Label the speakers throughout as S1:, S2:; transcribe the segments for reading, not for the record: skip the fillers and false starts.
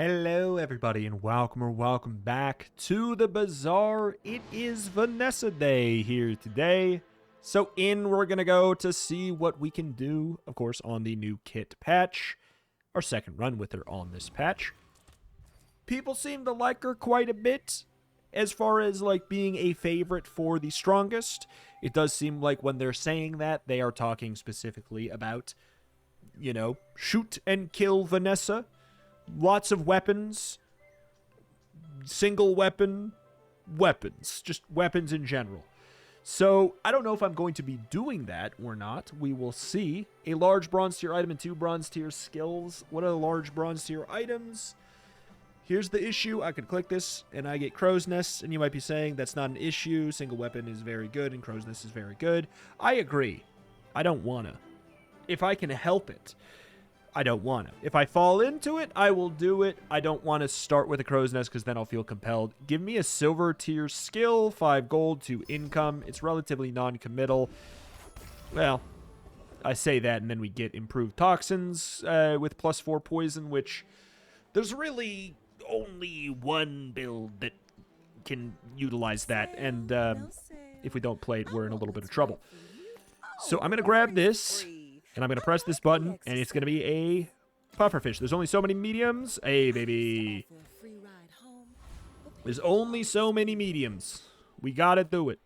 S1: Hello everybody and welcome back to the Bazaar. It is Vanessa Day here today. So we're going to go to see what we can do, of course, on the new kit patch. Our second run with her on this patch. People seem to like her quite a bit as far as like being a favorite for the strongest. It does seem like when they're saying that, they are talking specifically about, you know, shoot and kill Vanessa. Lots of weapons, single weapon, weapons, just weapons in general. So, I don't know if I'm going to be doing that or not. We will see. A large bronze tier item and 2 bronze tier skills. What are the large bronze tier items? Here's the issue. I could click this and I get crow's nests, and you might be saying that's not an issue. Single weapon is very good and crow's nest is very good. I agree. I don't wanna. If I can help it, I don't want to. If I fall into it, I will do it. I don't want to start with a crow's nest because then I'll feel compelled. Give me a silver tier skill, 5 gold, 2 income. It's relatively non-committal. Well, I say that and then we get improved toxins with +4 poison, which there's really only one build that can utilize that. And if we don't play it, we're in a little bit of trouble. So I'm going to grab this. And I'm going to press this button, and it's going to be a pufferfish. There's only so many mediums. Hey, baby. There's only so many mediums. We got to do it.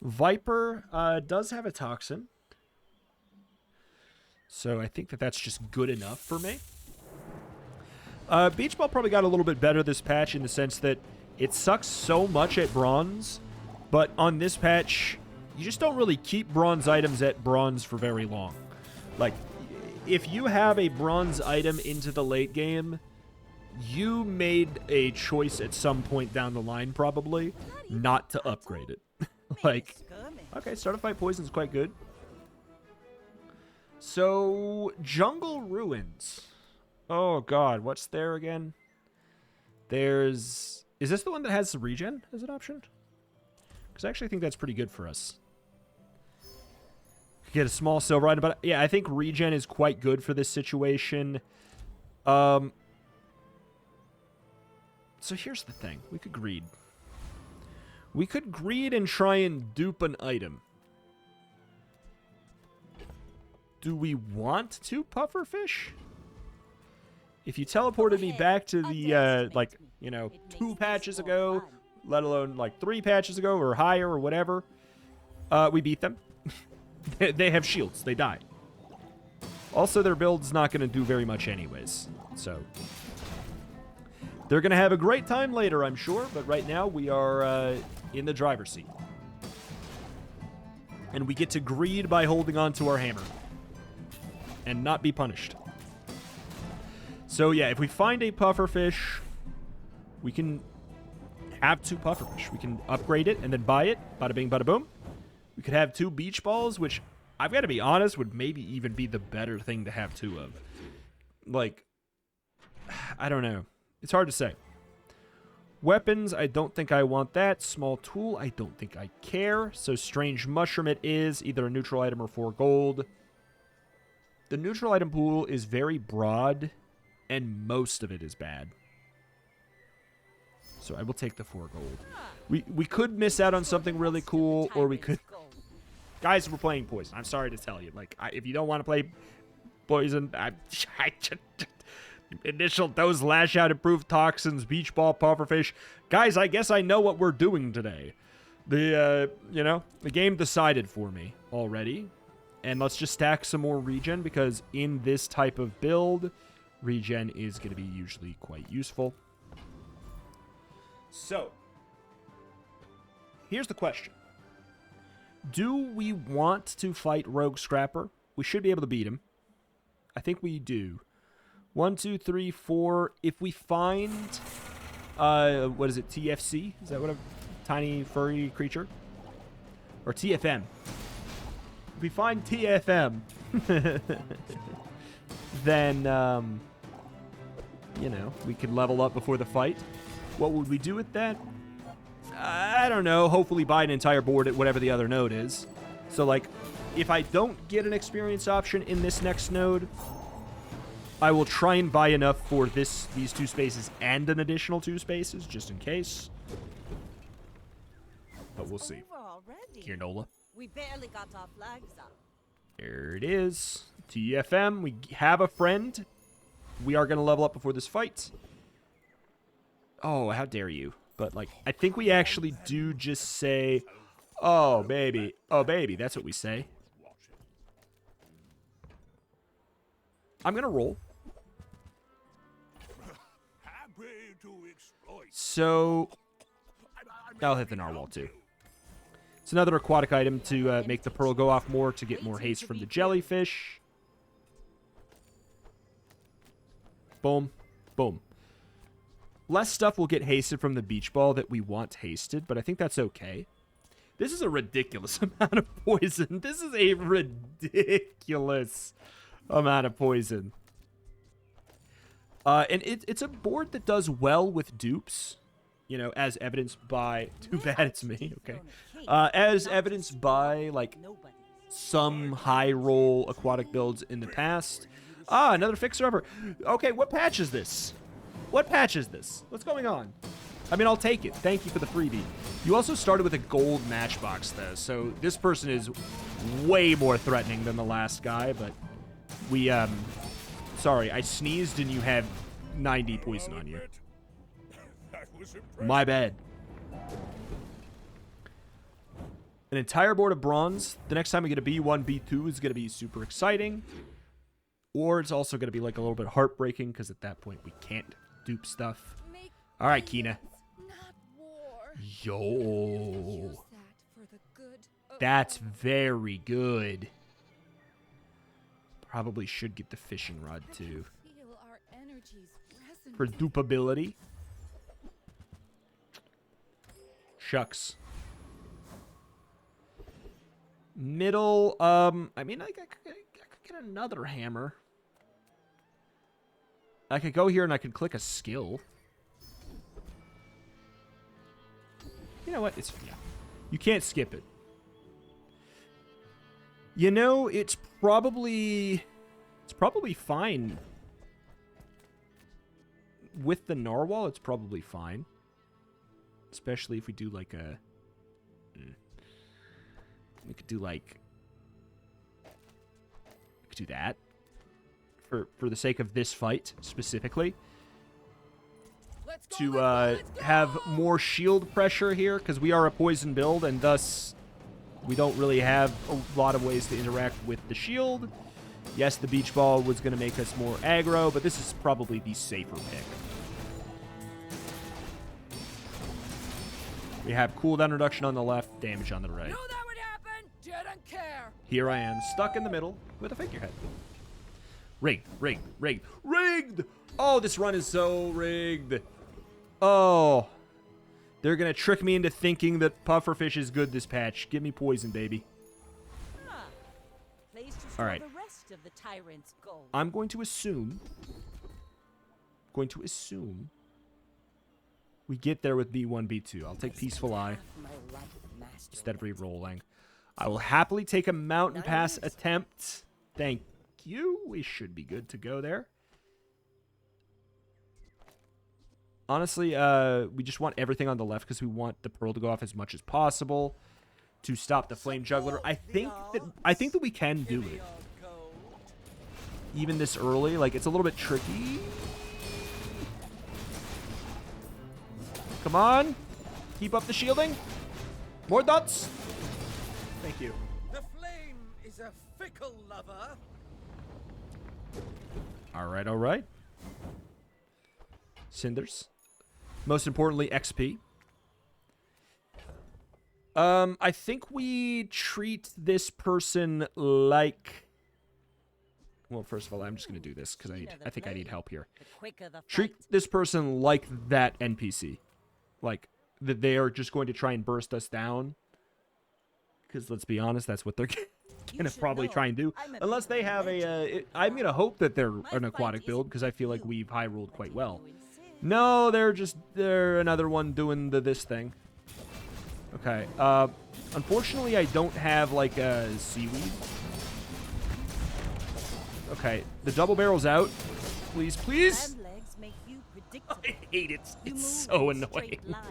S1: Viper does have a toxin. So I think that that's just good enough for me. Beach Ball probably got a little bit better this patch in the sense that it sucks so much at bronze. But on this patch, you just don't really keep bronze items at bronze for very long. Like, if you have a bronze item into the late game, you made a choice at some point down the line, probably, not to upgrade it. Like, okay, Starter Fight Poison is quite good. So, Jungle Ruins. Oh, God, what's there again? There's... Is this the one that has the regen as an option? Because I actually think that's pretty good for us. Get a small silver item, but yeah, I think regen is quite good for this situation. So here's the thing. We could greed. We could greed and try and dupe an item. Do we want to pufferfish? If you teleported me back to the, like, you know, 2 patches ago, let alone, like, 3 patches ago or higher or whatever, we beat them. They have shields. They die. Also, their build's not going to do very much anyways. So, they're going to have a great time later, I'm sure. But right now, we are in the driver's seat. And we get to greed by holding on to our hammer. And not be punished. So, yeah, if we find a pufferfish, we can have 2 pufferfish. We can upgrade it and then buy it. Bada bing, bada boom. We could have 2 beach balls, which, I've got to be honest, would maybe even be the better thing to have 2 of. Like, I don't know. It's hard to say. Weapons, I don't think I want that. Small tool, I don't think I care. So Strange Mushroom it is, either a neutral item or 4 gold. The neutral item pool is very broad, and most of it is bad. So I will take the 4 gold. We could miss out on something really cool, or we could... Guys, we're playing Poison. I'm sorry to tell you. Like, if you don't want to play Poison, initial dose, lash out, improved toxins, beach ball, pufferfish. Guys, I guess I know what we're doing today. The, you know, the game decided for me already. And let's just stack some more regen, because in this type of build, regen is going to be usually quite useful. So, here's the question. Do we want to fight Rogue Scrapper? We should be able to beat him. I think we do. 1, 2, 3, 4. If we find, what is it, TFC? Is that what a tiny furry creature? Or TFM. If we find TFM, then, you know, we could level up before the fight. What would we do with that? I don't know. Hopefully buy an entire board at whatever the other node is. So, like, if I don't get an experience option in this next node, I will try and buy enough for these 2 spaces and an additional 2 spaces, just in case. But we'll see. Here, Nola.
S2: We barely got our flags up.
S1: There it is. TFM, we have a friend. We are going to level up before this fight. Oh, how dare you. But, like, I think we actually do just say, oh, baby. Oh, baby. That's what we say. I'm going to roll. So, I'll hit the narwhal, too. It's another aquatic item to make the pearl go off more, to get more haste from the jellyfish. Boom. Boom. Less stuff will get hasted from the beach ball that we want hasted, but I think that's okay. This is a ridiculous amount of poison. This is a ridiculous amount of poison. And it's a board that does well with dupes, you know, as evidenced by... Too bad it's me, okay. As evidenced by, like, some high-roll aquatic builds in the past. Ah, another fixer-upper. Okay, what patch is this? What patch is this? What's going on? I mean, I'll take it. Thank you for the freebie. You also started with a gold matchbox, though, so this person is way more threatening than the last guy, but we, sorry, I sneezed and you have 90 poison on you. My bad. An entire board of bronze. The next time we get a B1, B2 is going to be super exciting. Or it's also going to be like a little bit heartbreaking because at that point we can't dupe stuff. All right, Kina. Yo. That's very good. Probably should get the fishing rod too. For dupability. Shucks. Middle, I mean, I could get another hammer. I could go here and I could click a skill. You know what? It's, yeah. You can't skip it. You know, it's probably fine. With the narwhal, it's probably fine. Especially if we do like a... We could do like... We could do that. For the sake of this fight, specifically. To have more shield pressure here, because we are a poison build, and thus we don't really have a lot of ways to interact with the shield. Yes, the beach ball was going to make us more aggro, but this is probably the safer pick. We have cooldown reduction on the left, damage on the right.
S3: Knew that would happen. Didn't care.
S1: Here I am, stuck in the middle with a figurehead. Rigged, rigged, rigged, rigged! Oh, this run is so rigged. Oh. They're going to trick me into thinking that pufferfish is good this patch. Give me poison, baby. All right.
S2: The rest of the tyrant's gold.
S1: I'm going to assume we get there with B1, B2. I'll take Peaceful Eye instead of re-rolling. I will happily take a Mountain Pass attempt. Thank you. We should be good to go there. Honestly, we just want everything on the left because we want the pearl to go off as much as possible to stop the flame juggler. I think that we can do it. Even this early, like it's a little bit tricky. Come on. Keep up the shielding. More dots. Thank you.
S3: The flame is a fickle lover.
S1: All right, all right. Cinders. Most importantly, XP. I think we treat this person like... Well, first of all, I'm just going to do this because I think I need help here. Treat this person like that NPC. Like, that they are just going to try and burst us down. Because, let's be honest, that's what they're going to probably try and do. Unless they have a... I'm going to hope that they're an aquatic build, because I feel like we've high-rolled quite well. No, they're another one doing this thing. Okay. Unfortunately, I don't have, like, a seaweed. Okay, the double barrel's out. please, please.
S2: Land legs make you predictable.
S1: I hate it.
S2: You
S1: It's
S2: move
S1: so
S2: in
S1: annoying.
S2: straight lines.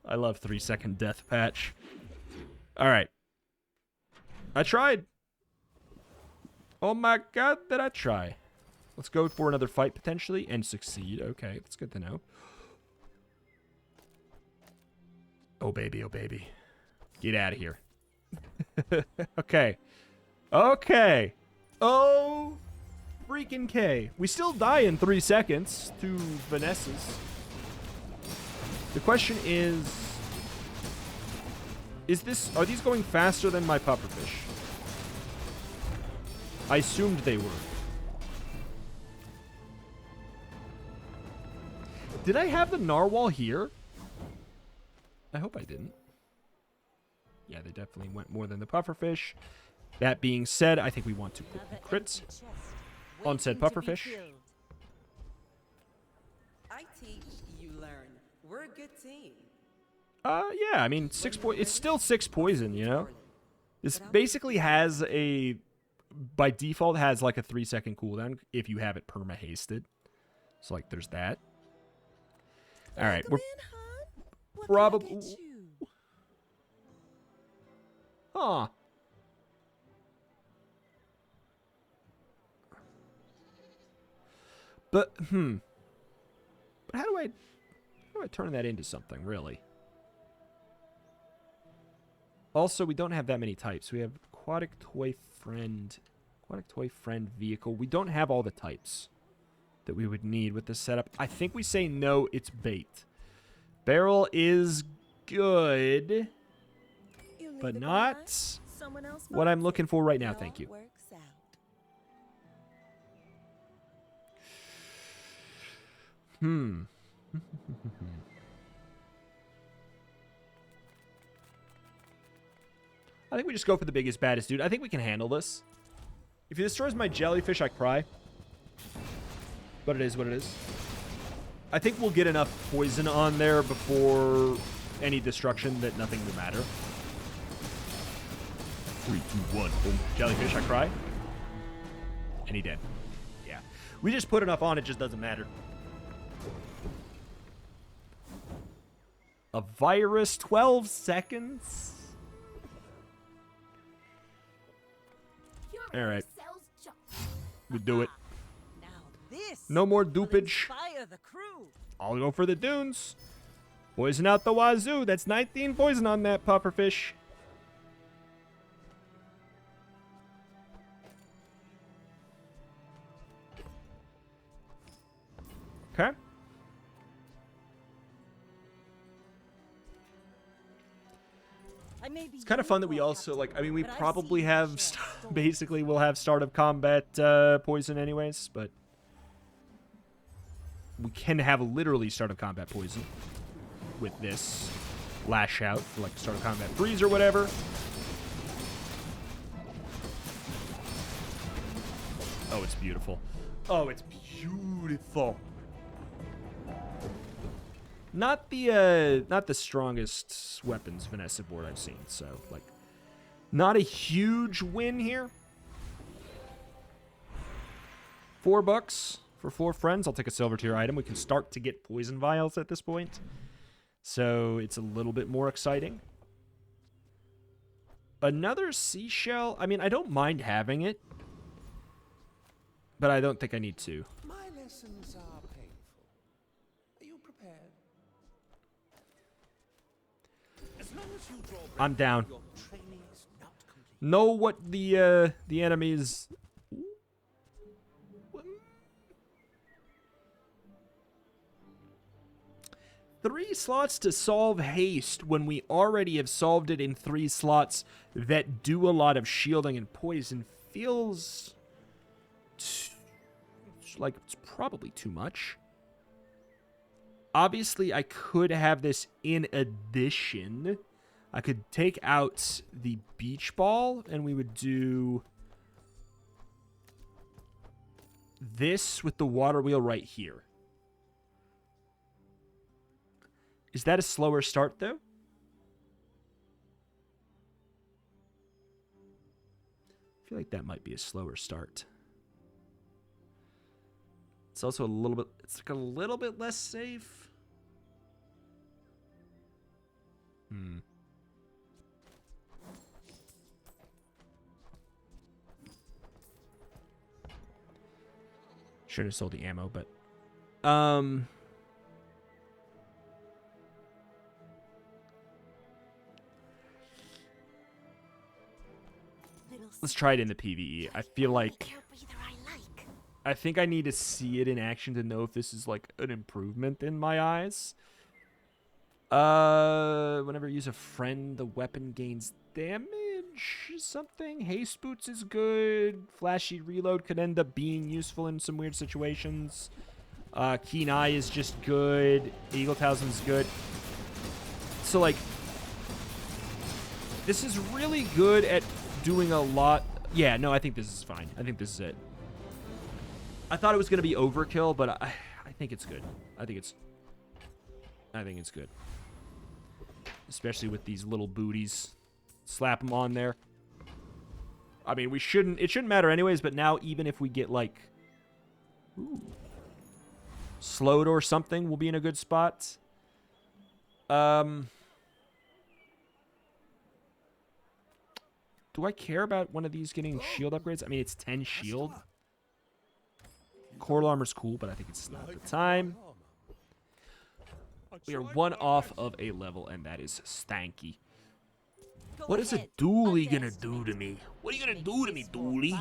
S1: I love 3-second death patch. All right. I tried. Oh my god, did I try? Let's go for another fight potentially and succeed. Okay, that's good to know. Oh baby, oh baby. Get out of here. Okay. Okay. Oh freaking K. We still die in 3 seconds to Vanessa's. The question is this, are these going faster than my pufferfish? I assumed they were. Did I have the narwhal here? I hope I didn't. Yeah, they definitely went more than the pufferfish. That being said, I think we want to put
S2: Another
S1: crits
S2: empty chest,
S1: on said
S2: waiting to be
S1: pufferfish.
S2: filled.
S4: I teach, you learn. We're a good team.
S1: Yeah, I mean, it's still 6 poison, you know? This basically has a, by default, has like a 3-second cooldown if you have it perma-hasted. So, like, there's that. All right, we're probably... Huh. But, But how do I turn that into something, really? Also, we don't have that many types. We have aquatic toy friend vehicle. We don't have all the types that we would need with this setup. I think we say no, it's bait. Barrel is good, but not what I'm looking for right now, thank you. I think we just go for the biggest, baddest dude. I think we can handle this. If he destroys my jellyfish, I cry. But it is what it is. I think we'll get enough poison on there before any destruction that nothing will matter. 3, 2, 1. Boom. Jellyfish, I cry. And he dead. Yeah. We just put enough on, it just doesn't matter. A virus, 12 seconds? All right. We do it.
S2: Now this
S1: No more
S2: will
S1: dupage.
S2: inspire the crew.
S1: I'll go for the dunes. Poison out the wazoo. That's 19 poison on that pufferfish. Okay. It's kind of fun that we also, like, I mean, we probably have, basically, we'll have start of combat poison anyways, but we can have literally start of combat poison with this lash out, for like start of combat freeze or whatever. Oh, it's beautiful. Oh, it's beautiful. Not the strongest weapons Vanessa board I've seen, so like not a huge win here. $4 for 4 friends. I'll take a silver tier item. We can start to get poison vials at this point, so it's a little bit more exciting. Another seashell. I mean, I don't mind having it, but I don't think I need to.
S3: My lessons are painful. Are you prepared? As long as you draw breath,
S1: I'm down.
S3: your training is not complete.
S1: Know what the enemies. 3 slots to solve haste when we already have solved it in 3 slots that do a lot of shielding and poison feels like it's probably too much. Obviously, I could have this in addition. I could take out the beach ball and we would do this with the water wheel right here. Is that a slower start, though? I feel like that might be a slower start. It's also a little bit, it's like a little bit less safe. Should have sold the ammo, but let's try it in the PvE. I feel like I think I need to see it in action to know if this is like an improvement in my eyes. Whenever you use a friend, the weapon gains damage. Something. Haste boots is good. Flashy reload could end up being useful in some weird situations. Keen eye is just good. Eagle Talisman's good. So like, this is really good at doing a lot. Yeah, no, I think this is fine. I think this is it. I thought it was gonna be overkill, but I think it's good. I think it's good. Especially with these little booties. Slap them on there. I mean, it shouldn't matter anyways, but now even if we get like slowed or something, we'll be in a good spot. Do I care about one of these getting shield upgrades? I mean, it's 10 shield. Coral armor's cool, but I think it's not the time. We are one off of a level, and that is stanky. What is a dually gonna do to me? What are you gonna do to me, dually?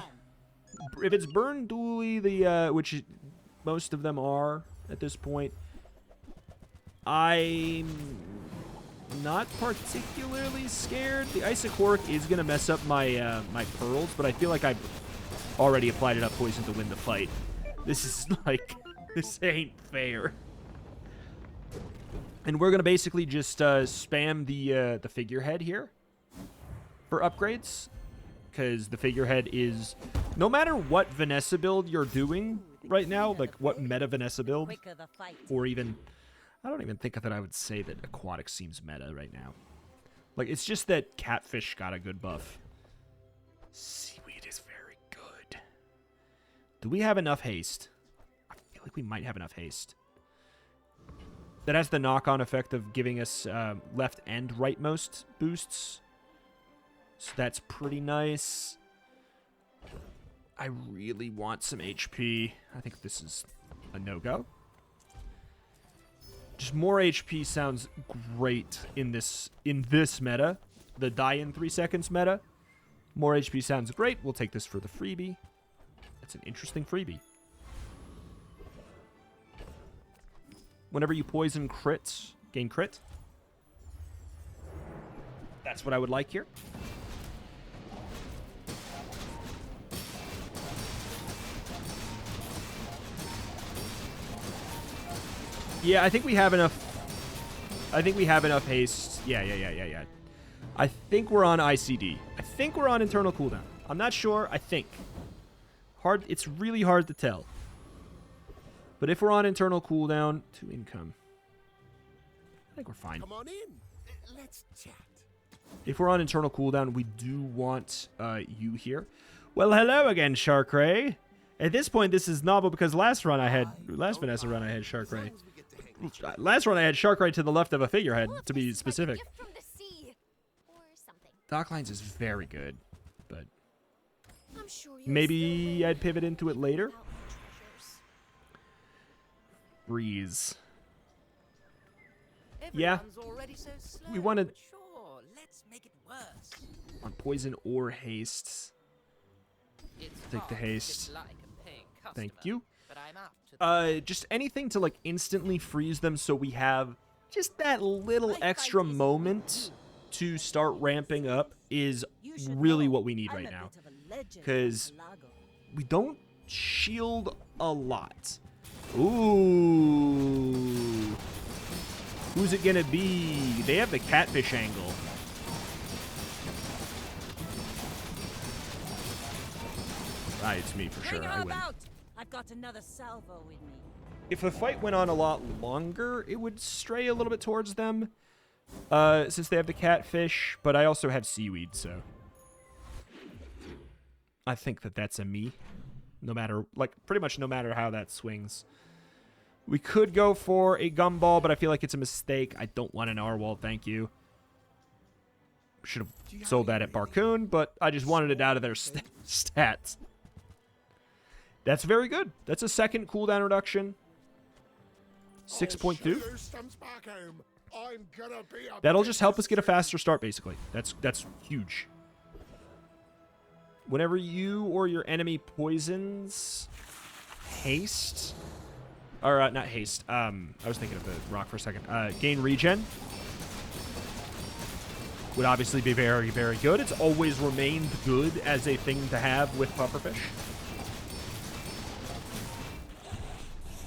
S1: If it's burn dually, which most of them are at this point, I'm not particularly scared. The Isochloric is gonna mess up my my pearls, but I feel like I've already applied enough poison to win the fight. This is like, this ain't fair. And we're gonna basically just spam the figurehead here for upgrades, because the figurehead is, no matter what Vanessa build you're doing right now, like what meta Vanessa build, or even, I don't even think that I would say that aquatic seems meta right now. Like, it's just that catfish got a good buff. Seaweed is very good. Do we have enough haste? I feel like we might have enough haste. That has the knock-on effect of giving us left and rightmost boosts. So that's pretty nice. I really want some HP. I think this is a no-go. Just more HP sounds great in this meta. The die in 3 seconds meta. More HP sounds great. We'll take this for the freebie. It's an interesting freebie. Whenever you poison crits, gain crit. That's what I would like here. Yeah, I think we have enough. I think we have enough haste. Yeah. I think we're on ICD. I think we're on internal cooldown. I'm not sure. I think. Hard. It's really hard to tell. But if we're on internal cooldown, to income, I think we're fine.
S3: Come on in. Let's chat.
S1: If we're on internal cooldown, we do want you here. Well, hello again, Sharkray. At this point, this is novel because last Vanessa run I had Sharkray. Last run I had Sharkray to the left of a figurehead, to be specific. Docklines is very good, but maybe I'd pivot into it later. Breeze. Yeah. We wanted on poison or haste. Take the haste. Thank you. Just anything to like instantly freeze them so we have just that little extra moment to start ramping up is really what we need right now. Because we don't shield a lot. Ooh. Who's it gonna be? They have the catfish angle. Ah, it's me for sure. I win.
S2: I've got another salvo with me.
S1: If the fight went on a lot longer, it would stray a little bit towards them. Since they have the catfish, but I also have seaweed, so I think that that's a me. no matter, like, pretty much no matter how that swings. We could go for a gumball, but I feel like it's a mistake. I don't want an Narwhal, thank you. Should have sold that at Barcoon, but I just wanted it out of their stats. That's very good. That's a second cooldown reduction. 6.2. That'll just help us get a faster start, basically. That's huge. Whenever you or your enemy poisons haste, or not haste, I was thinking of the rock for a second. Gain regen would obviously be very, very good. It's always remained good as a thing to have with pufferfish.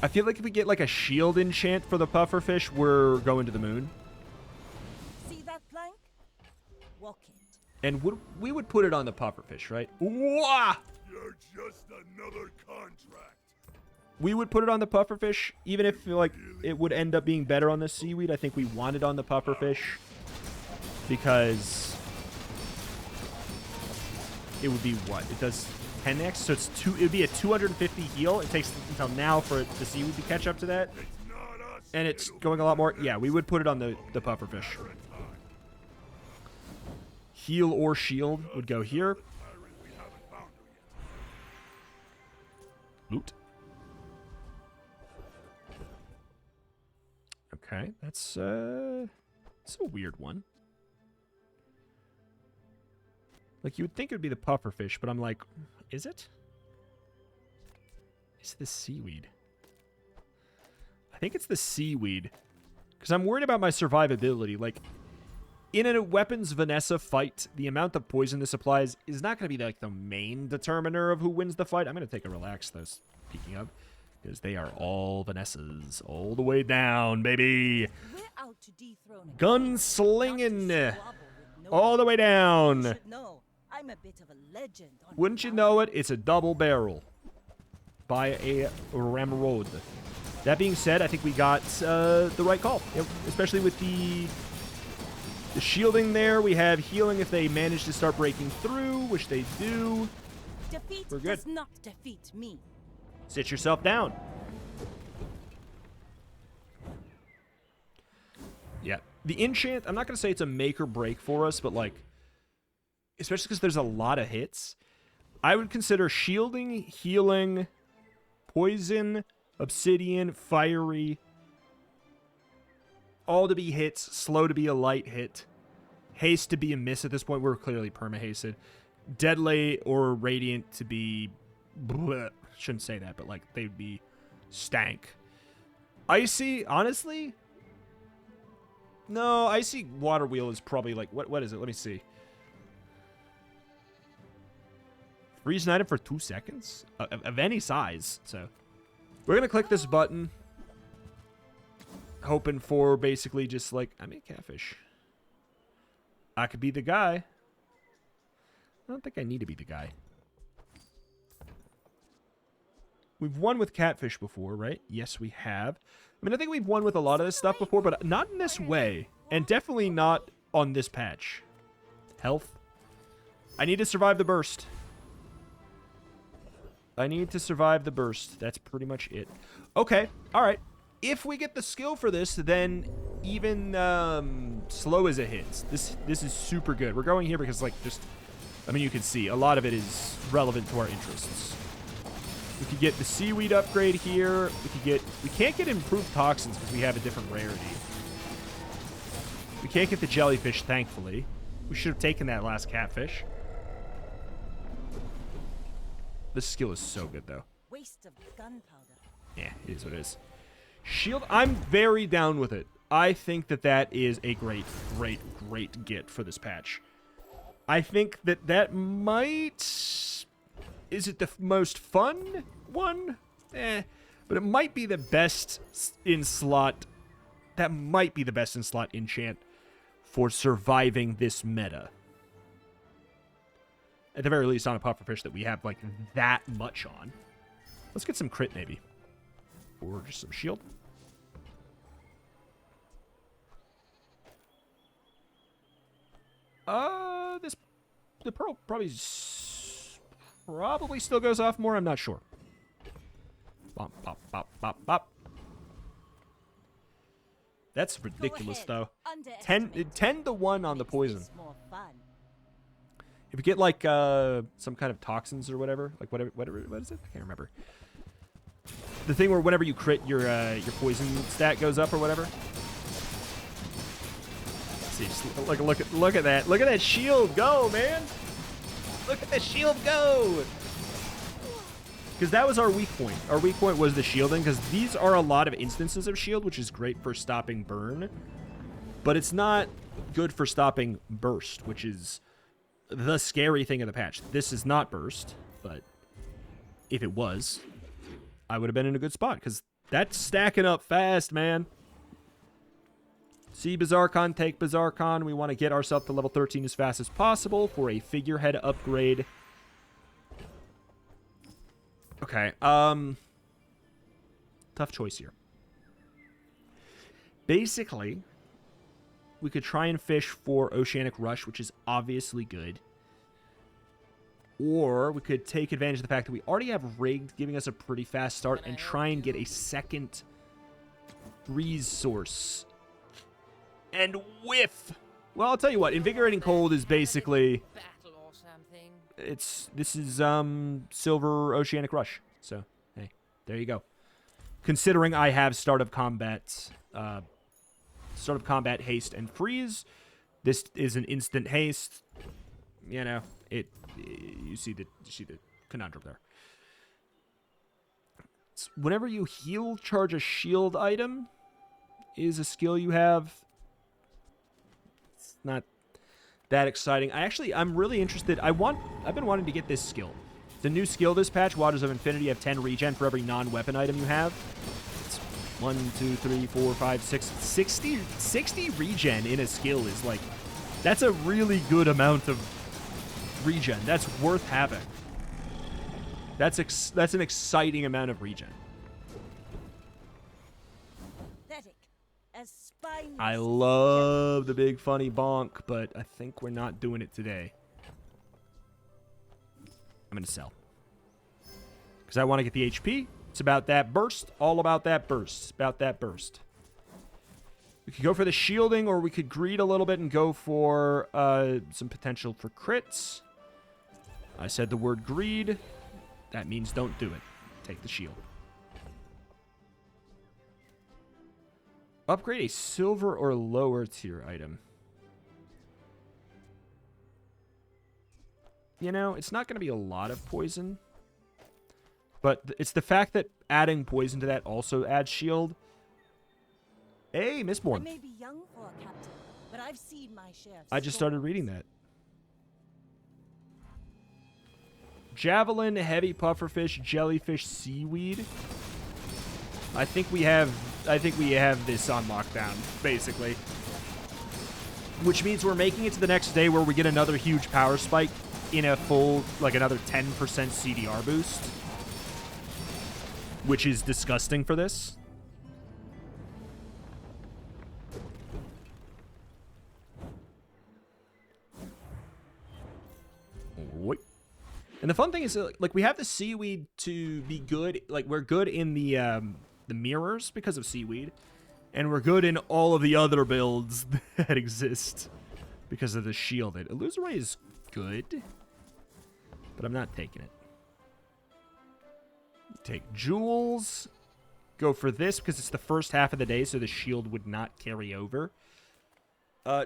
S1: I feel like if we get like a shield enchant for the pufferfish, we're going to the moon.
S2: See that plank? Walk it.
S1: And we would put it on the pufferfish, right? Wah!
S5: You're just another contract.
S1: We would put it on the pufferfish, even if like it would end up being better on the seaweed. I think we want it on the pufferfish because it would be what? It does 10x, so it would be a 250 heal. It takes until now for the seaweed to catch up to that. And it's going a lot more. Yeah, we would put it on the pufferfish. Heal or shield would go here. Loot. Okay, that's a weird one. Like, you would think it would be the pufferfish, but I'm like, is it? It's the seaweed. I think it's the seaweed. Because I'm worried about my survivability. Like, in a weapons Vanessa fight, the amount of poison this applies is not going to be, like, the main determiner of who wins the fight. I'm going to take a relax, though, speaking of. Because they are all Vanessas. All the way down, baby.
S2: We're out to dethrone a
S1: Gunslinging. All the way down.
S2: You should know, I'm a bit of a legend.
S1: Wouldn't you know it? It's a double barrel by a Ramrod. That being said, I think we got the right call. Yep. Especially with the shielding there. We have healing if they manage to start breaking through, which they do.
S2: Defeat
S1: We're good.
S2: does not defeat me.
S1: Sit yourself down. Yeah. The enchant, I'm not going to say it's a make or break for us, but like, especially because there's a lot of hits, I would consider shielding, healing, poison, obsidian, fiery, all to be hits, slow to be a light hit, haste to be a miss at this point. We're clearly perma-hasted. Deadly or radiant to be... bleh. Shouldn't say that, but like, they'd be stank. Icy, honestly? No, Icy Water Wheel is probably like, what is it? Let me see. Freeze an item for 2 seconds? Of any size, so. We're going to click this button. Hoping for basically just like, I mean, catfish. I could be the guy. I don't think I need to be the guy. We've won with catfish before, right? Yes, we have. I mean, I think we've won with a lot of this stuff before, but not in this way. And definitely not on this patch. Health. I need to survive the burst. I need to survive the burst. That's pretty much it. Okay, alright. If we get the skill for this, then even slow as it hits. This is super good. We're going here because, like, just... I mean, you can see. A lot of it is relevant to our interests. We could get the seaweed upgrade here. We can't get improved toxins because we have a different rarity. We can't get the jellyfish, thankfully. We should have taken that last catfish. This skill is so good, though.
S2: Waste of gunpowder.
S1: Yeah, it is what it is. Shield, I'm very down with it. I think that is a great get for this patch. I think that might... Is it the most fun one? But it might be the best in slot. That might be the best in slot enchant for surviving this meta. At the very least, on a pufferfish that we have like that much on. Let's get some crit maybe. Or just some shield. The pearl probably... probably still goes off more. I'm not sure. Bop, bop, bop, bop, bop. That's ridiculous, though. 10 to 1 on the poison.
S2: More fun.
S1: If you get, like, some kind of toxins or whatever, like, whatever, what is it? I can't remember. The thing where whenever you crit, your poison stat goes up or whatever. See, just look at that. Look at that shield go, man. Look at the shield go. Because that was our weak point. Our weak point was the shielding, because these are a lot of instances of shield, which is great for stopping burn. But it's not good for stopping burst, which is the scary thing of the patch. This is not burst, but if it was, I would have been in a good spot, because that's stacking up fast, man. See BazarCon, take BazarCon. We want to get ourselves to level 13 as fast as possible for a figurehead upgrade. Okay, tough choice here. Basically, we could try and fish for Oceanic Rush, which is obviously good. Or we could take advantage of the fact that we already have Rigged, giving us a pretty fast start, and try and get a second freeze source. And whiff! Well, I'll tell you what, Invigorating Cold is basically... This is Silver Oceanic Rush. So, hey, there you go. Considering I have Start of Combat haste and freeze, this is an instant haste. You know, you see the conundrum there. So whenever you heal, charge a shield item is a skill you have. It's not that exciting. I'm really interested. I've been wanting to get this skill. The new skill this patch, Waters of Infinity, have 10 regen for every non-weapon item you have. It's 1, 2, 3, 4, 5, 6, 60 regen in a skill is like, that's a really good amount of regen. That's worth having. That's an exciting amount of regen. I love the big funny bonk, but I think we're not doing it today. I'm going to sell. Because I want to get the HP. It's about that burst. All about that burst. It's about that burst. We could go for the shielding, or we could greed a little bit and go for some potential for crits. I said the word greed. That means don't do it. Take the shield. Upgrade a silver or lower tier item. You know, it's not going to be a lot of poison. But it's the fact that adding poison to that also adds shield. Hey, Mistborn.
S2: I may be young for a captain, but I've seen my share of
S1: I just started reading that. Javelin, heavy pufferfish, jellyfish, seaweed. I think we have this on lockdown, basically. Which means we're making it to the next day where we get another huge power spike in a full, like another 10% CDR boost. Which is disgusting for this. What? And the fun thing is, like, we have the seaweed to be good. Like, we're good in the mirrors because of seaweed. And we're good in all of the other builds that exist because of the shielded. Illusory is good, but I'm not taking it. Take jewels. Go for this because it's the first half of the day, so the shield would not carry over.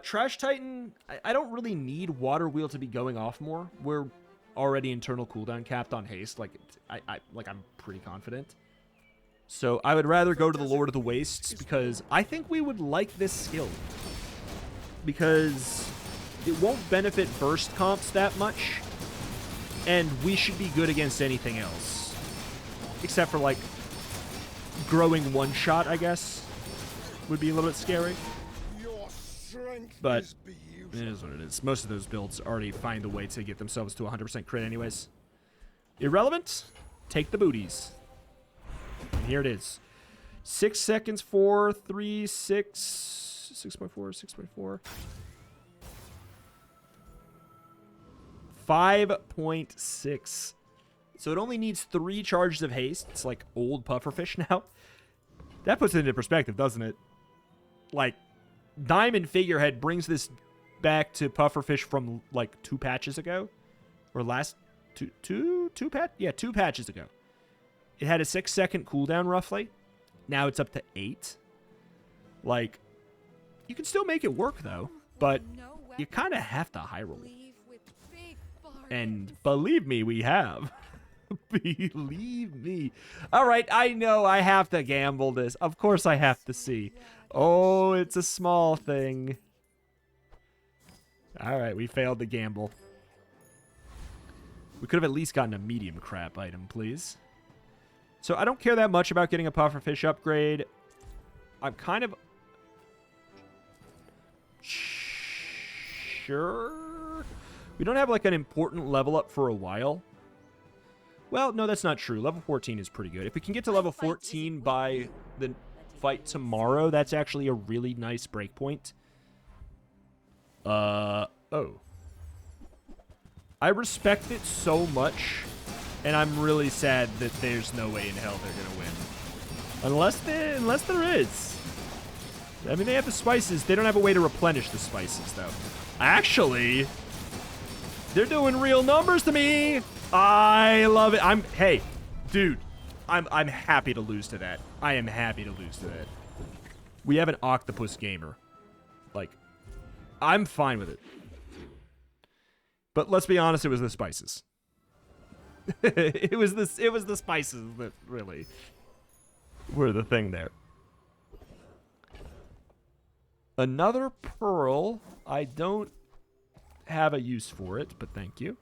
S1: Trash Titan, I don't really need Water Wheel to be going off more. We're already internal cooldown capped on haste. Like, I'm pretty confident. So I would rather go to the Lord of the Wastes because I think we would like this skill. Because it won't benefit burst comps that much. And we should be good against anything else. Except for, like, growing one shot, I guess, would be a little bit scary. But it is what it is. Most of those builds already find a way to get themselves to 100% crit anyways. Irrelevant. Take the booties. And here it is. 6 seconds, 4, 3, 6, 6.4, 6.4. 5.6. So it only needs 3 charges of haste. It's like old pufferfish now. That puts it into perspective, doesn't it? Like, Diamond Figurehead brings this back to pufferfish from like 2 patches ago. Or last... two patches ago. It had a 6-second cooldown roughly. Now it's up to 8. Like, you can still make it work though, but you kind of have to high roll. And believe me, we have. Believe me. All right, I know I have to gamble this. Of course I have to see. Oh, it's a small thing. All right, we failed the gamble. We could have at least gotten a medium crap item, please. So I don't care that much about getting a pufferfish upgrade. I'm kind of... sure? We don't have like an important level up for a while. Well, no, that's not true. Level 14 is pretty good. If we can get to level 14 by the fight tomorrow, that's actually a really nice breakpoint. Oh. I respect it so much, and I'm really sad that there's no way in hell they're gonna win. Unless there is. I mean, they have the spices. They don't have a way to replenish the spices, though. Actually, they're doing real numbers to me. I love it. Hey, dude, I'm happy to lose to that. I am happy to lose to that. We have an octopus gamer. Like, I'm fine with it. But let's be honest, it was the spices. it was the spices that really were the thing there. Another pearl. I don't have a use for it, but thank you.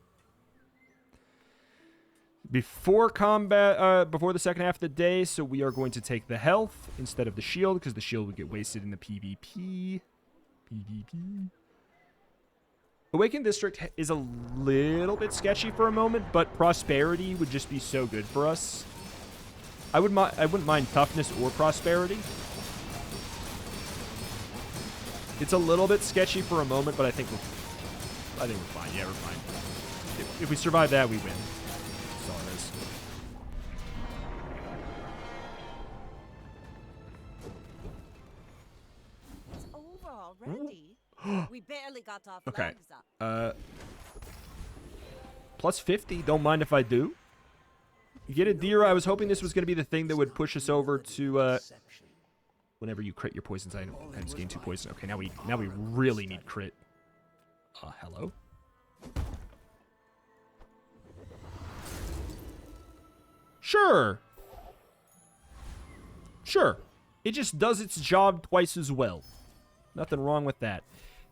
S1: Before combat, before the second half of the day, so we are going to take the health instead of the shield, because the shield would get wasted in the PvP. Awakened District is a little bit sketchy for a moment, but Prosperity would just be so good for us. I wouldn't mind Toughness or Prosperity. It's a little bit sketchy for a moment, but I think we're fine. Yeah, we're fine. If we survive that, we win. That's all it is.
S2: It's over already. We barely got off
S1: Okay.
S2: legs up.
S1: Plus 50. Don't mind if I do. You get a deer. I was hoping this was going to be the thing that would push us over to whenever you crit your poisons items gain 2 poison. Okay, now we really need crit. Hello. Sure. It just does its job twice as well. Nothing wrong with that.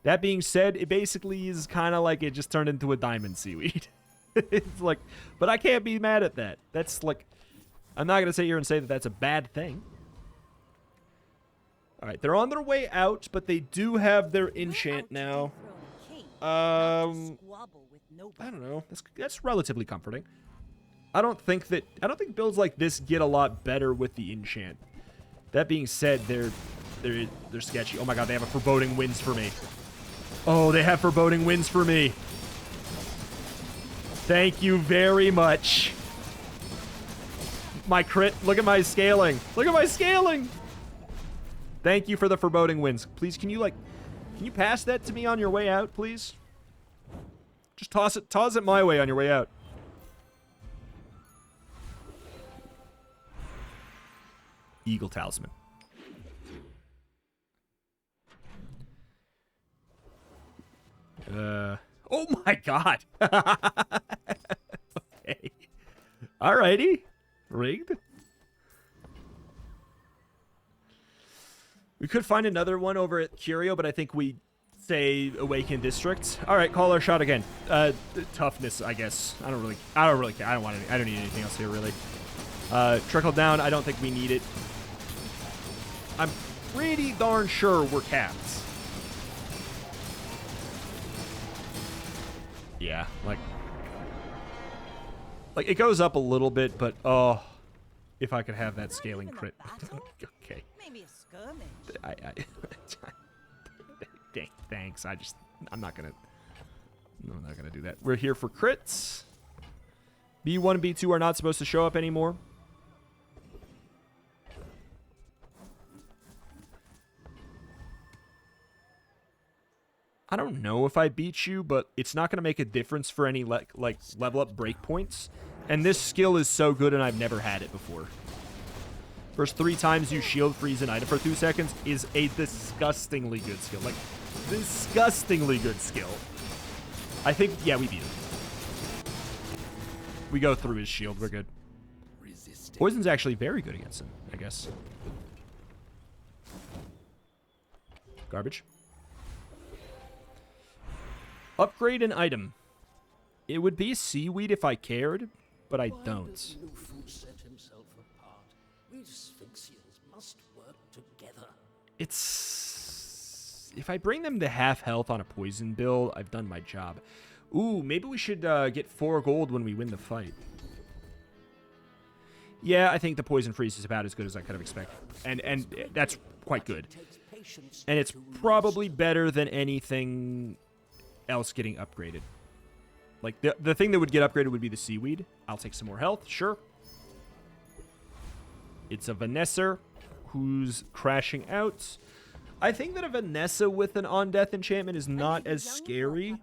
S1: That being said, it basically is kind of like it just turned into a diamond seaweed. It's like, but I can't be mad at that. That's like, I'm not going to sit here and say that that's a bad thing. All right, they're on their way out, but they do have their enchant now. I don't know. That's relatively comforting. I don't think builds like this get a lot better with the enchant. That being said, they're sketchy. Oh my god, they have a foreboding winds for me. Oh, they have foreboding winds for me. Thank you very much. My crit. Look at my scaling. Look at my scaling. Thank you for the foreboding winds. Please, can you pass that to me on your way out, please? Just toss it my way on your way out. Eagle Talisman. Oh my god. Okay. Alrighty. Rigged. We could find another one over at Curio, but I think we say Awakened District. Alright, call our shot again. Toughness, I guess. I don't really care. I don't need anything else here, really. Trickle down, I don't think we need it. I'm pretty darn sure we're capped. Yeah, like it goes up a little bit, but oh, if I could have that scaling crit. Okay.
S2: Maybe a skirmish.
S1: Thanks. I'm not gonna do that. We're here for crits. B1 and B2 are not supposed to show up anymore. I don't know if I beat you, but it's not going to make a difference for any like level up breakpoints. And this skill is so good, and I've never had it before. First 3 times you shield freeze an item for 2 seconds is a disgustingly good skill. Like, disgustingly good skill. I think, yeah, we beat him. We go through his shield. We're good. Poison's actually very good against him, I guess. Garbage. Upgrade an item. It would be seaweed if I cared, but I don't. It's... If I bring them to half health on a poison build, I've done my job. Ooh, maybe we should get 4 gold when we win the fight. Yeah, I think the poison freeze is about as good as I could have expected. And that's quite good. And it's probably better than anything else getting upgraded. Like, the thing that would get upgraded would be the seaweed. I'll take some more health, sure. It's a Vanessa who's crashing out. I think that a Vanessa with an on-death enchantment is not as scary,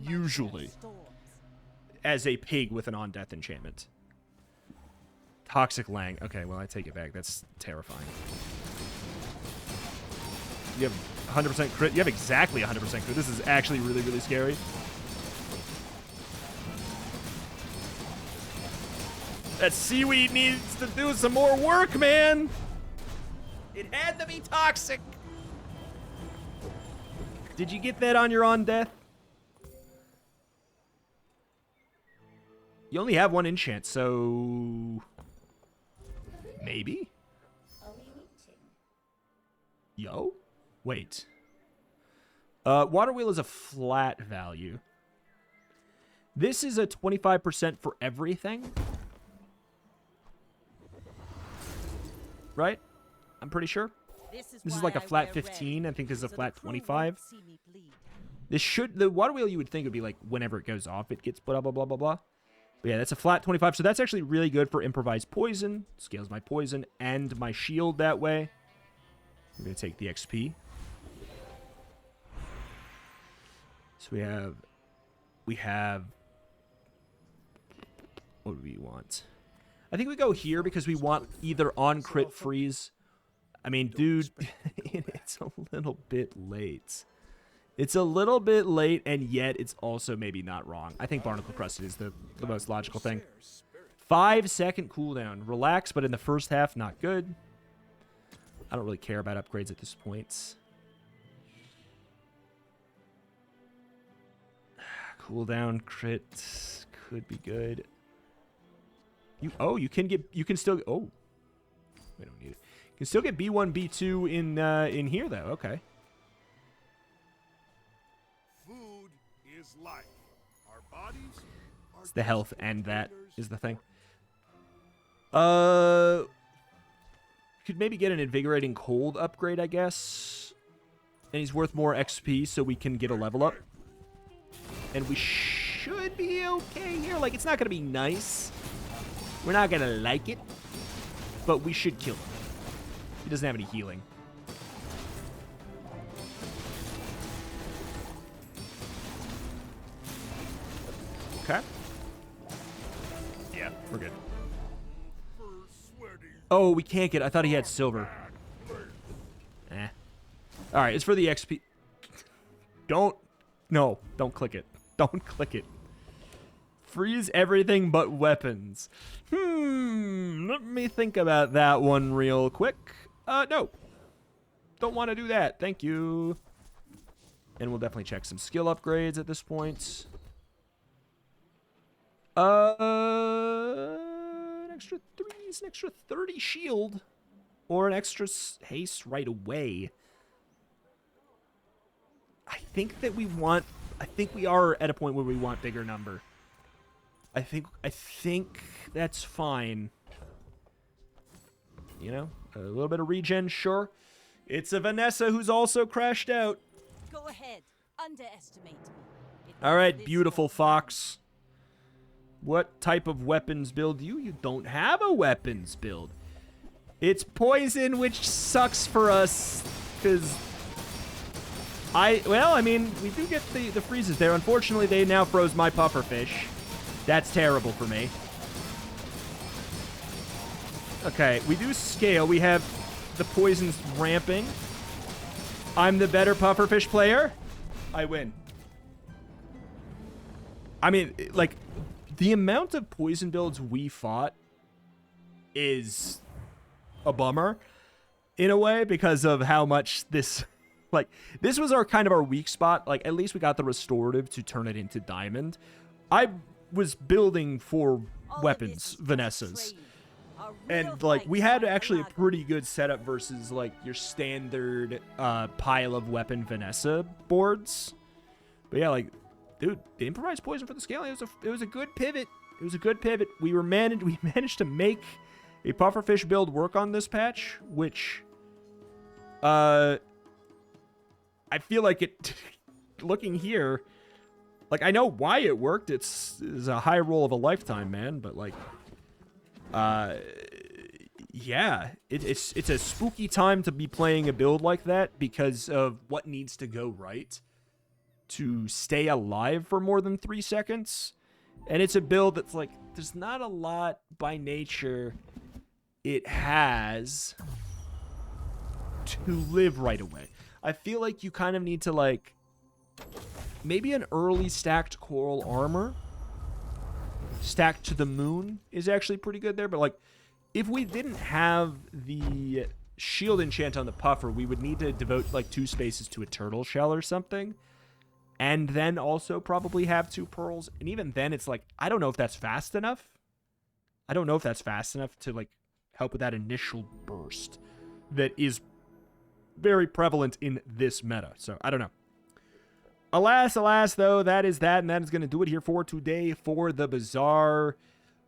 S1: usually, as a pig with an on-death enchantment. Toxic Lang. Okay, well, I take it back. That's terrifying. You have 100% crit. You have exactly 100% crit. This is actually really, really scary. That seaweed needs to do some more work, man. It had to be toxic. Did you get that on your on-death? You only have 1 enchant, so... Maybe? Yo? Wait. Water wheel is a flat value. This is a 25% for everything. Right? I'm pretty sure. This is like a flat 15. I think this is a flat 25. This should... The water wheel you would think would be like whenever it goes off, it gets blah, blah, blah, blah, blah. But yeah, that's a flat 25. So that's actually really good for improvised poison. Scales my poison and my shield that way. I'm going to take the XP. So we have... What do we want? I think we go here because we want either on crit freeze. I mean, dude, it's a little bit late. It's a little bit late, and yet it's also maybe not wrong. I think Barnacle Crusted is the most logical thing. 5-second cooldown. Relax, but in the first half, not good. I don't really care about upgrades at this point. Cooldown crit could be good. You can still, oh, we don't need it. You can still get B1, B2 in here though. Okay.
S5: Food is life. Our bodies are...
S1: It's the health, and that is the thing. Could maybe get an invigorating cold upgrade, I guess. And he's worth more XP, so we can get a level up. And we should be okay here. Like, it's not gonna be nice. We're not gonna like it, but we should kill him. He doesn't have any healing. Okay. Yeah, we're good. Oh, we can't get... I thought he had silver. Eh. Alright, it's for the XP. Don't click it. Don't click it. Freeze everything but weapons. Let me think about that one real quick. No. Don't want to do that. Thank you. And we'll definitely check some skill upgrades at this point. An extra 3, an extra 30 shield. Or an extra haste right away. I think that we want... I think we are at a point where we want bigger number. I think that's fine. You know, a little bit of regen, sure. It's a Vanessa who's also crashed out.
S2: Go ahead, underestimate me.
S1: All right, beautiful fox. What type of weapons build do you? You don't have a weapons build. It's poison, which sucks for us, because well, I mean, we do get the freezes there. Unfortunately, they now froze my pufferfish. That's terrible for me. Okay, we do scale. We have the poisons ramping. I'm the better pufferfish player. I win. I mean, like, the amount of poison builds we fought is a bummer in a way because of how much this, like, this was our kind of our weak spot. Like, at least we got the restorative to turn it into diamond. I was building for weapons, Vanessa's. And, like, we had actually a pretty good setup versus, like, your standard pile of weapon Vanessa boards. But yeah, like, dude, the improvised poison for the scaling, it was a good pivot. It was a good pivot. We managed to make a pufferfish build work on this patch, which I feel like it looking here, like, I know why it worked. It's a high roll of a lifetime, man, but like yeah, it's a spooky time to be playing a build like that because of what needs to go right to stay alive for more than 3 seconds. And it's a build that's like, there's not a lot by nature it has to live right away. I feel like you kind of need to, like, maybe an early stacked coral armor stacked to the moon is actually pretty good there. But, like, if we didn't have the shield enchant on the puffer, we would need to devote, like, 2 spaces to a turtle shell or something. And then also probably have 2 pearls. And even then, it's like, I don't know if that's fast enough. I don't know if that's fast enough to, like, help with that initial burst that is very prevalent in this meta. So, I don't know. Alas, though, that is that. And that is going to do it here for today for the Bazaar.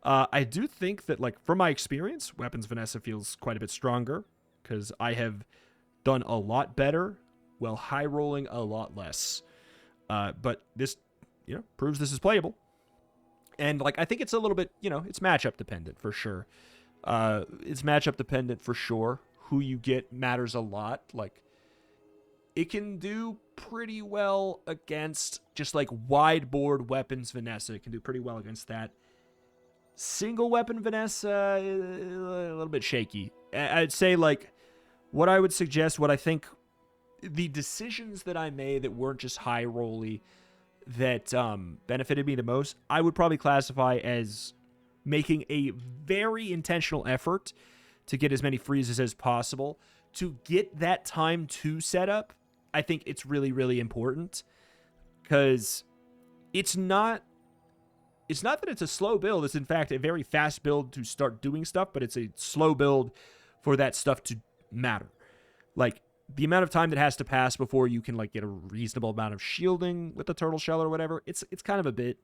S1: I do think that, like, from my experience, Weapons Vanessa feels quite a bit stronger. Because I have done a lot better while high rolling a lot less. But this, you know, proves this is playable. And, like, I think it's a little bit, you know, it's matchup dependent for sure. It's matchup dependent for sure. Who you get matters a lot. Like, it can do pretty well against just, like, wide board weapons Vanessa. It can do pretty well against that. Single weapon Vanessa, a little bit shaky. I'd say, like, what I would suggest, what I think the decisions that I made that weren't just high rolly that benefited me the most, I would probably classify as making a very intentional effort to get as many freezes as possible. To get that time to set up, I think it's really, really important. Because it's not that it's a slow build. It's, in fact, a very fast build to start doing stuff, but it's a slow build for that stuff to matter. Like, the amount of time that has to pass before you can, like, get a reasonable amount of shielding with the turtle shell or whatever, it's kind of a bit.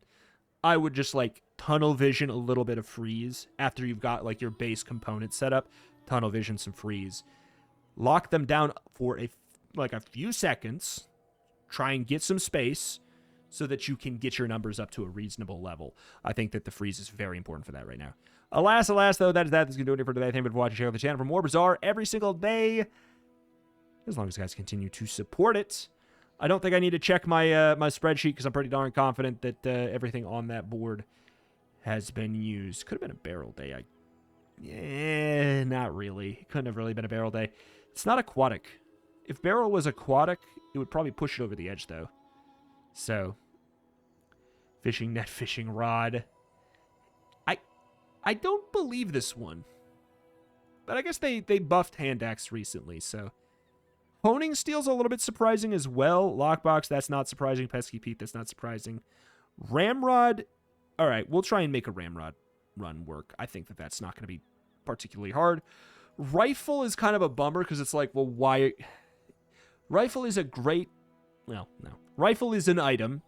S1: I would just, like, tunnel vision a little bit of freeze after you've got, like, your base component set up. Tunnel vision some freeze. Lock them down for a few seconds. Try and get some space so that you can get your numbers up to a reasonable level. I think that the freeze is very important for that right now. Alas, though, that's going to do it for today. Thank you for watching. Check out the channel for more Bazaar every single day, as long as you guys continue to support it. I don't think I need to check my my spreadsheet because I'm pretty darn confident that everything on that board has been used. Could have been a barrel day. Not really. It couldn't have really been a barrel day. It's not aquatic. If barrel was aquatic, it would probably push it over the edge, though. So, fishing net, fishing rod. I don't believe this one. But I guess they buffed hand axe recently, so. Honing steel's a little bit surprising as well. Lockbox, that's not surprising. Pesky Pete, that's not surprising. Ramrod, all right, we'll try and make a Ramrod run work. I think that that's not going to be particularly hard. Rifle is kind of a bummer because it's like, well, why? Rifle is a great, well, no. Rifle is an item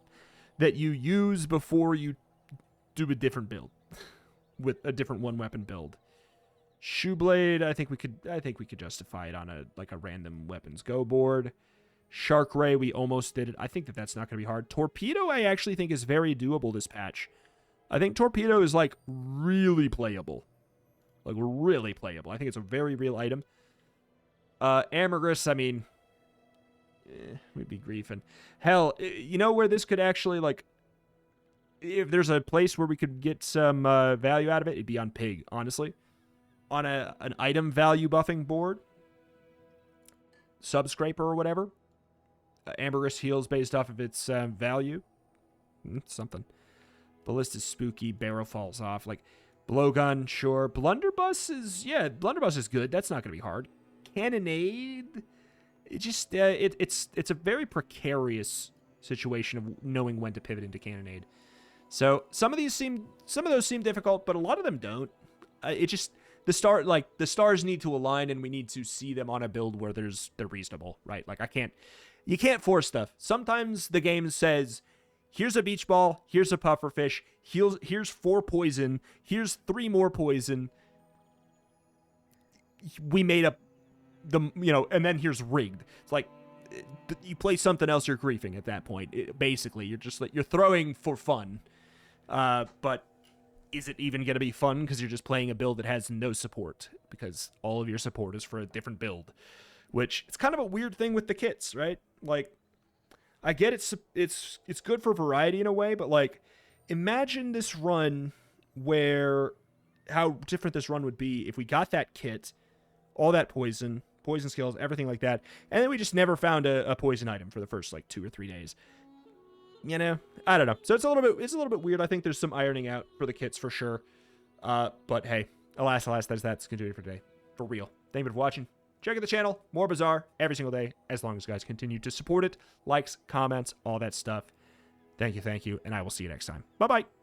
S1: that you use before you do a different build with a different one weapon build. Shoeblade, I think we could justify it on a random weapons go board. Shark Ray, we almost did it. I think that that's not going to be hard. Torpedo, I actually think is very doable this patch. I think Torpedo is, like, really playable. Like, really playable. I think it's a very real item. Ambergris, I mean, we'd be griefing. Hell, you know where this could actually, like, if there's a place where we could get some value out of it, it'd be on Pig, honestly. On an item value buffing board. Subscraper or whatever. Ambergris heals based off of its value. Something. Ballista's spooky. Barrel falls off. Like, blowgun, sure. Blunderbuss is, yeah, Blunderbuss is good. That's not going to be hard. Cannonade, it just, it's a very precarious situation of knowing when to pivot into Cannonade. So some of those seem difficult, but a lot of them don't. It just, the stars need to align, and we need to see them on a build where they're reasonable, right? Like, you can't force stuff. Sometimes the game says, here's a beach ball, here's a pufferfish, here's 4 poison, here's 3 more poison. We made up and then here's rigged. It's like, you play something else, you're griefing at that point. Basically, you're just like, you're throwing for fun. But is it even going to be fun because you're just playing a build that has no support because all of your support is for a different build, which it's kind of a weird thing with the kits, right? Like, I get it's good for variety in a way, but like, imagine this run how different this run would be if we got that kit, all that poison skills, everything like that, and then we just never found a poison item for the first like 2 or 3 days. You know, I don't know. So it's a little bit weird. I think there's some ironing out for the kits for sure. But hey, alas, that's going to do it for today. For real. Thank you for watching. Check out the channel, more Bazaar every single day, as long as you guys continue to support it. Likes, comments, all that stuff. Thank you, and I will see you next time. Bye-bye.